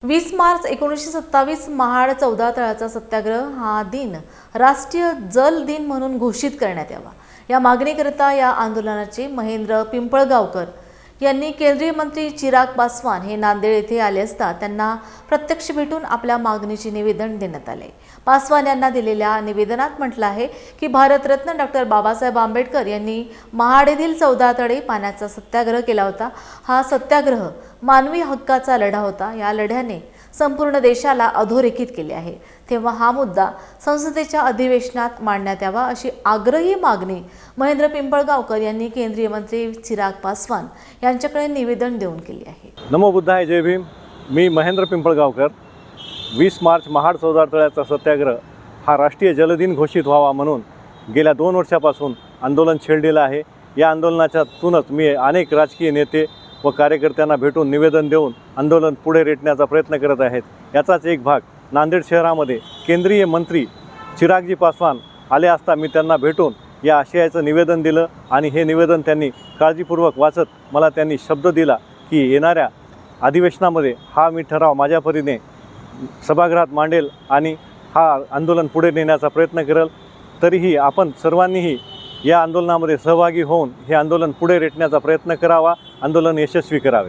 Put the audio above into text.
20 मार्च 1927 महाड 14 तळाचा सत्याग्रह हा दिन राष्ट्रीय जल दिन म्हणून घोषित करण्यात यावा या मागणीकरिता या आंदोलनाचे महेंद्र पिंपळगावकर यांनी केंद्रीय मंत्री चिराग पासवान हे नांदेड येथे आले असता त्यांना प्रत्यक्ष भेटून आपल्या मागणीचे निवेदन देण्यात आले। पासवान यांना दिलेल्या निवेदनात म्हटलं आहे की भारतरत्न डॉक्टर बाबासाहेब आंबेडकर यांनी महाड येथील 14 तळे पाण्याचा सत्याग्रह केला होता। हा सत्याग्रह मानवी हक्काचा लढा होता। या लढ्याने संपूर्ण देशाला अधोरेखित केले आहे। तेव्हा हा मुद्दा संसदेच्या अधिवेशनात मांडण्यात यावा अशी आग्रही मागणी महेंद्र पिंपळगावकर यांनी केंद्रीय मंत्री चिराग पासवान यांच्याकडे निवेदन देऊन केली आहे। नमो बुद्धाय, जय भीम। मी महेंद्र पिंपळगावकर 20 मार्च महाड 14 तळ्याचा सत्याग्रह हा राष्ट्रीय जलदिन घोषित व्हावा म्हणून गेल्या 2 वर्षापासून आंदोलन छेडलेलं आहे। या आंदोलनातूनच मी अनेक राजकीय नेते व कार्यकर्त्यांना भेटून निवेदन देऊन आंदोलन पुढे रेटण्याचा प्रयत्न करत आहेत। याचाच एक भाग नांदेड शहरामध्ये केंद्रीय मंत्री चिरागजी पासवान आले असता मी त्यांना भेटून या आशयाचं निवेदन दिलं आणि हे निवेदन त्यांनी काळजीपूर्वक वाचत मला त्यांनी शब्द दिला की येणाऱ्या अधिवेशनामध्ये हा मी ठराव माझ्या परीने सभागृहात मांडेल आणि हा आंदोलन पुढे नेण्याचा प्रयत्न करेल। तरीही आपण सर्वांनीही या आंदोलनामध्ये सहभागी होऊन हे आंदोलन पुढे रेटण्याचा प्रयत्न करावा, आंदोलन यशस्वी करावे।